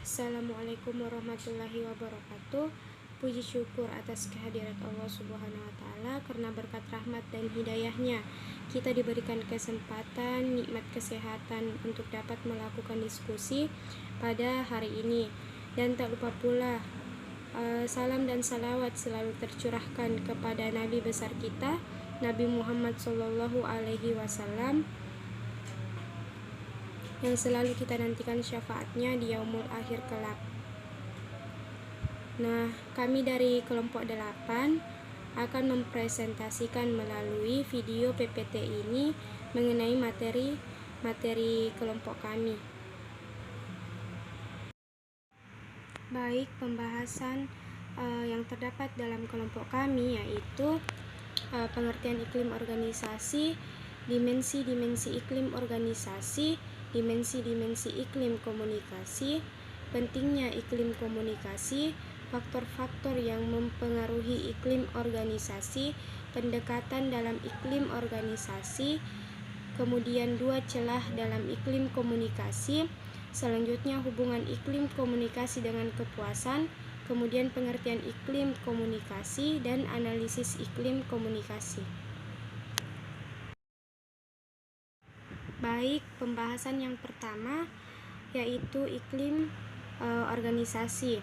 Assalamualaikum warahmatullahi wabarakatuh. Puji syukur atas kehadirat Allah Subhanahu wa Ta'ala, karena berkat rahmat dan hidayahnya kita diberikan kesempatan, nikmat kesehatan untuk dapat melakukan diskusi pada hari ini. Dan tak lupa pula salam dan salawat selalu tercurahkan kepada Nabi besar kita, Nabi Muhammad Sallallahu Alaihi Wasallam, yang selalu kita nantikan syafaatnya di yaumul akhir kelak. Nah, kami dari kelompok 8 akan mempresentasikan melalui video PPT ini mengenai materi kelompok kami. Baik, pembahasan yang terdapat dalam kelompok kami yaitu pengertian iklim organisasi, dimensi-dimensi iklim organisasi, dimensi-dimensi iklim komunikasi, pentingnya iklim komunikasi, faktor-faktor yang mempengaruhi iklim organisasi, pendekatan dalam iklim organisasi, kemudian 2 celah dalam iklim komunikasi, selanjutnya hubungan iklim komunikasi dengan kepuasan, kemudian pengertian iklim komunikasi, dan analisis iklim komunikasi. Baik, pembahasan yang pertama yaitu iklim organisasi.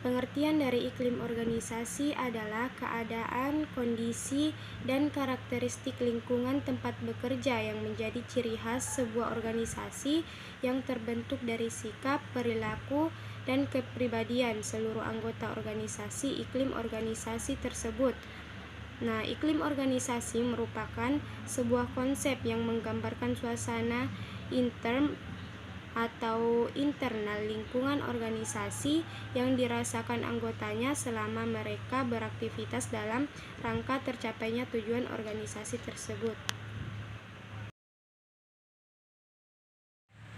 Pengertian dari iklim organisasi adalah keadaan, kondisi, dan karakteristik lingkungan tempat bekerja yang menjadi ciri khas sebuah organisasi yang terbentuk dari sikap, perilaku, dan kepribadian seluruh anggota organisasi iklim organisasi tersebut. Nah, iklim organisasi merupakan sebuah konsep yang menggambarkan suasana atau internal lingkungan organisasi yang dirasakan anggotanya selama mereka beraktivitas dalam rangka tercapainya tujuan organisasi tersebut.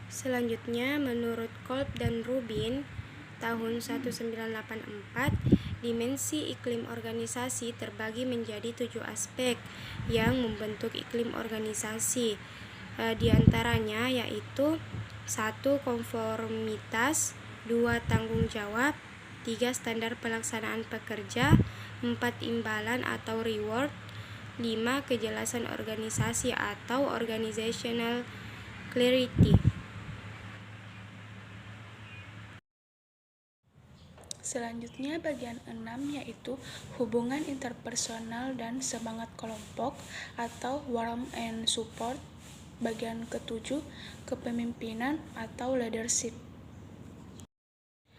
Selanjutnya, menurut Kolb dan Rubin tahun 1984, dimensi iklim organisasi terbagi menjadi 7 aspek yang membentuk iklim organisasi. Di antaranya yaitu 1. Konformitas, 2. Tanggung jawab, 3. Standar pelaksanaan pekerja, 4. Imbalan atau reward, 5. Kejelasan organisasi atau organizational clarity. Selanjutnya bagian 6 yaitu hubungan interpersonal dan semangat kelompok atau warmth and support. Bagian ke-7 kepemimpinan atau leadership.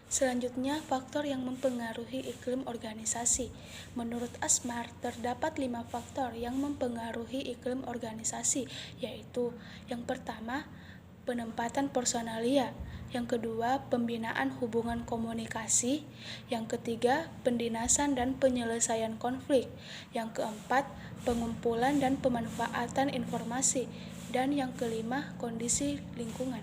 Selanjutnya, faktor yang mempengaruhi iklim organisasi. Menurut Asmar, terdapat 5 faktor yang mempengaruhi iklim organisasi, yaitu yang pertama, penempatan personalia, yang kedua, pembinaan hubungan komunikasi, yang ketiga, pendinasan dan penyelesaian konflik, yang keempat, pengumpulan dan pemanfaatan informasi, dan yang kelima, kondisi lingkungan.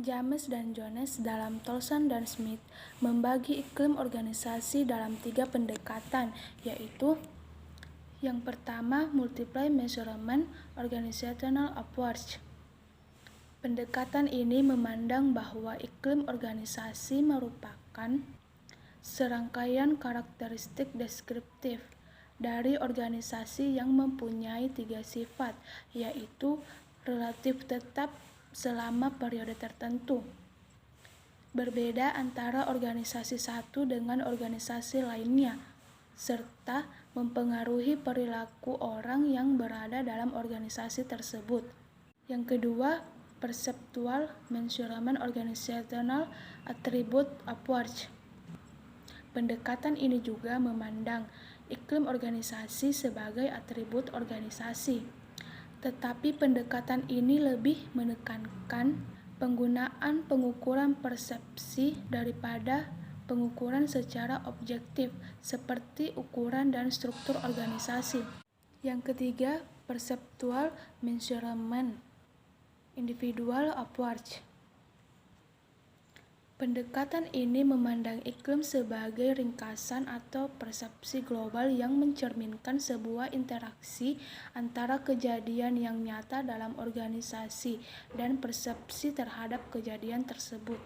James dan Jones dalam Tolson dan Smith membagi iklim organisasi dalam 3 pendekatan, yaitu yang pertama, multiple measurement organizational approach. Pendekatan ini memandang bahwa iklim organisasi merupakan serangkaian karakteristik deskriptif dari organisasi yang mempunyai 3 sifat, yaitu relatif tetap selama periode tertentu, berbeda antara organisasi satu dengan organisasi lainnya, serta mempengaruhi perilaku orang yang berada dalam organisasi tersebut. Yang kedua, perceptual measurement organizational attribute approach. Pendekatan ini juga memandang iklim organisasi sebagai atribut organisasi, tetapi pendekatan ini lebih menekankan penggunaan pengukuran persepsi daripada pengukuran secara objektif seperti ukuran dan struktur organisasi. Yang ketiga, perceptual measurement individual approach. Pendekatan ini memandang iklim sebagai ringkasan atau persepsi global yang mencerminkan sebuah interaksi antara kejadian yang nyata dalam organisasi dan persepsi terhadap kejadian tersebut.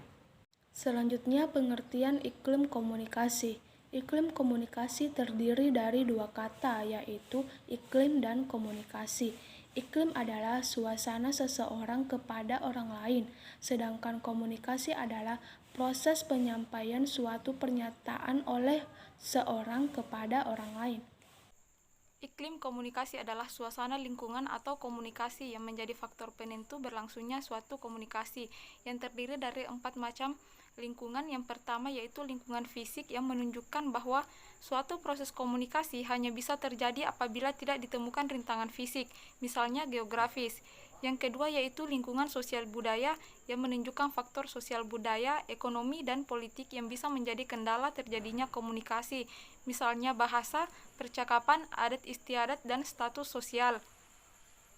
Selanjutnya, pengertian iklim komunikasi. Iklim komunikasi terdiri dari dua kata, yaitu iklim dan komunikasi. Iklim adalah suasana seseorang kepada orang lain, sedangkan komunikasi adalah proses penyampaian suatu pernyataan oleh seorang kepada orang lain. Iklim komunikasi adalah suasana lingkungan atau komunikasi yang menjadi faktor penentu berlangsungnya suatu komunikasi yang terdiri dari 4 macam lingkungan. Yang pertama yaitu lingkungan fisik yang menunjukkan bahwa suatu proses komunikasi hanya bisa terjadi apabila tidak ditemukan rintangan fisik, misalnya geografis. Yang kedua yaitu lingkungan sosial budaya yang menunjukkan faktor sosial budaya, ekonomi, dan politik yang bisa menjadi kendala terjadinya komunikasi, misalnya bahasa, percakapan, adat istiadat, dan status sosial.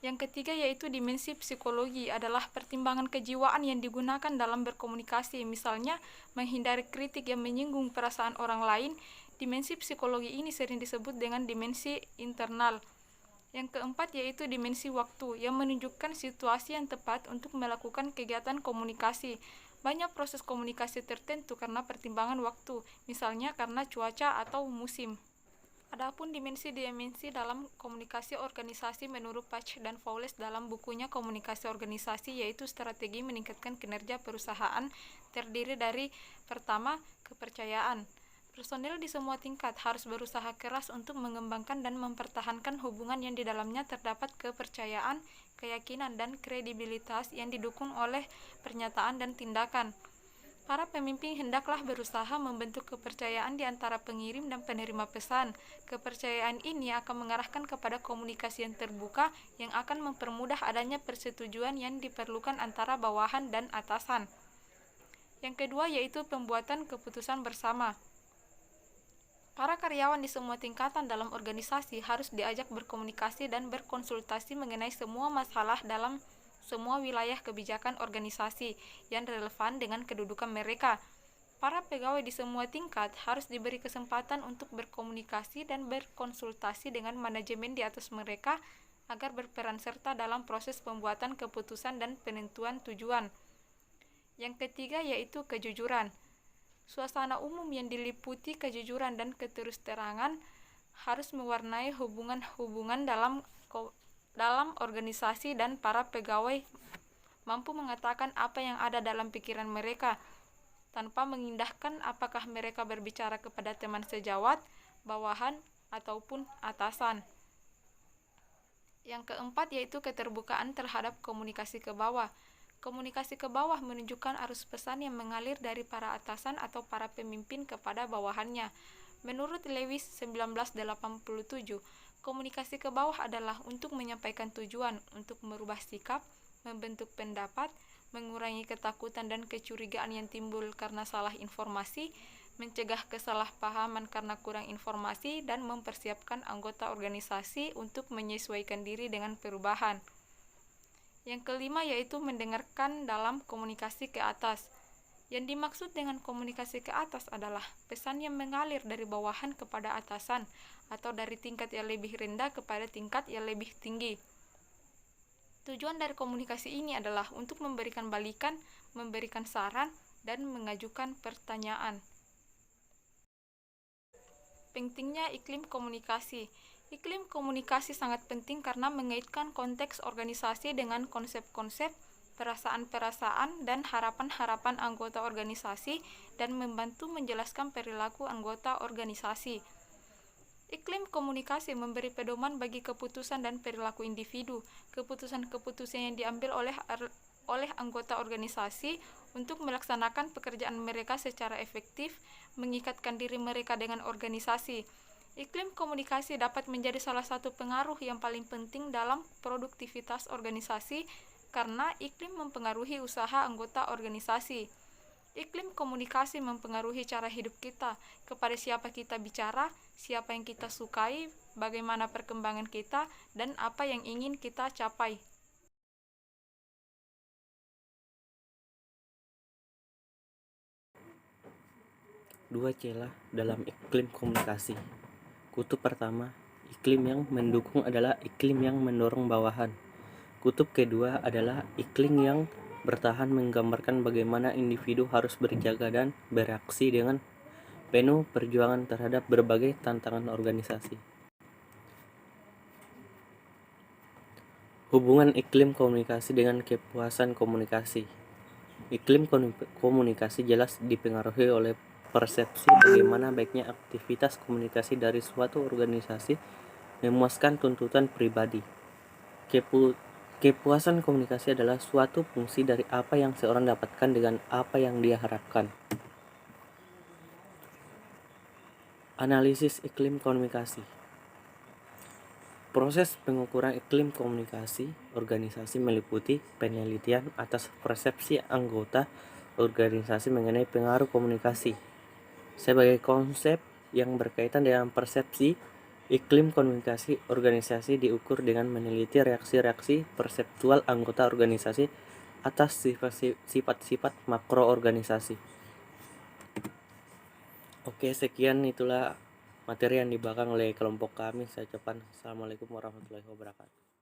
Yang ketiga yaitu dimensi psikologi adalah pertimbangan kejiwaan yang digunakan dalam berkomunikasi, misalnya menghindari kritik yang menyinggung perasaan orang lain. Dimensi psikologi ini sering disebut dengan dimensi internal. Yang keempat yaitu dimensi waktu yang menunjukkan situasi yang tepat untuk melakukan kegiatan komunikasi. Banyak proses komunikasi tertentu karena pertimbangan waktu, misalnya karena cuaca atau musim. Adapun dimensi-dimensi dalam komunikasi organisasi menurut Patch dan Fowles dalam bukunya Komunikasi Organisasi, yaitu strategi meningkatkan kinerja perusahaan, terdiri dari pertama, kepercayaan. Personel di semua tingkat harus berusaha keras untuk mengembangkan dan mempertahankan hubungan yang di dalamnya terdapat kepercayaan, keyakinan, dan kredibilitas yang didukung oleh pernyataan dan tindakan. Para pemimpin hendaklah berusaha membentuk kepercayaan di antara pengirim dan penerima pesan. Kepercayaan ini akan mengarahkan kepada komunikasi yang terbuka yang akan mempermudah adanya persetujuan yang diperlukan antara bawahan dan atasan. Yang kedua yaitu pembuatan keputusan bersama. Para karyawan di semua tingkatan dalam organisasi harus diajak berkomunikasi dan berkonsultasi mengenai semua masalah dalam semua wilayah kebijakan organisasi yang relevan dengan kedudukan mereka. Para pegawai di semua tingkat harus diberi kesempatan untuk berkomunikasi dan berkonsultasi dengan manajemen di atas mereka agar berperan serta dalam proses pembuatan keputusan dan penentuan tujuan. Yang ketiga yaitu kejujuran. Suasana umum yang diliputi kejujuran dan keterus-terangan harus mewarnai hubungan-hubungan dalam organisasi, dan para pegawai mampu mengatakan apa yang ada dalam pikiran mereka tanpa mengindahkan apakah mereka berbicara kepada teman sejawat, bawahan, ataupun atasan. Yang keempat yaitu keterbukaan terhadap komunikasi ke bawah. Komunikasi ke bawah menunjukkan arus pesan yang mengalir dari para atasan atau para pemimpin kepada bawahannya. Menurut Lewis 1987, komunikasi ke bawah adalah untuk menyampaikan tujuan, untuk merubah sikap, membentuk pendapat, mengurangi ketakutan dan kecurigaan yang timbul karena salah informasi, mencegah kesalahpahaman karena kurang informasi, dan mempersiapkan anggota organisasi untuk menyesuaikan diri dengan perubahan. Yang kelima yaitu mendengarkan dalam komunikasi ke atas. Yang dimaksud dengan komunikasi ke atas adalah pesan yang mengalir dari bawahan kepada atasan atau dari tingkat yang lebih rendah kepada tingkat yang lebih tinggi. Tujuan dari komunikasi ini adalah untuk memberikan balikan, memberikan saran, dan mengajukan pertanyaan. Pentingnya iklim komunikasi. Iklim komunikasi sangat penting karena mengaitkan konteks organisasi dengan konsep-konsep, perasaan-perasaan, dan harapan-harapan anggota organisasi dan membantu menjelaskan perilaku anggota organisasi. Iklim komunikasi memberi pedoman bagi keputusan dan perilaku individu. Keputusan-keputusan yang diambil oleh anggota organisasi untuk melaksanakan pekerjaan mereka secara efektif, mengikatkan diri mereka dengan organisasi. Iklim komunikasi dapat menjadi salah satu pengaruh yang paling penting dalam produktivitas organisasi karena iklim mempengaruhi usaha anggota organisasi. Iklim komunikasi mempengaruhi cara hidup kita, kepada siapa kita bicara, siapa yang kita sukai, bagaimana perkembangan kita, dan apa yang ingin kita capai. Dua celah dalam iklim komunikasi. Kutub pertama, iklim yang mendukung adalah iklim yang mendorong bawahan. Kutub kedua adalah iklim yang Bertahan menggambarkan bagaimana individu harus berjaga dan bereaksi dengan penuh perjuangan terhadap berbagai tantangan organisasi. Hubungan iklim komunikasi dengan kepuasan komunikasi. Iklim komunikasi jelas dipengaruhi oleh persepsi bagaimana baiknya aktivitas komunikasi dari suatu organisasi memuaskan tuntutan pribadi. Kepuasan komunikasi adalah suatu fungsi dari apa yang seorang dapatkan dengan apa yang dia harapkan. Analisis iklim komunikasi. Proses pengukuran iklim komunikasi organisasi meliputi penelitian atas persepsi anggota organisasi mengenai pengaruh komunikasi. Sebagai konsep yang berkaitan dengan persepsi, iklim komunikasi organisasi diukur dengan meneliti reaksi-reaksi perseptual anggota organisasi atas sifat-sifat makro organisasi. Oke, sekian itulah materi yang dibawakan oleh kelompok kami. Saya ucapkan Assalamualaikum warahmatullahi wabarakatuh.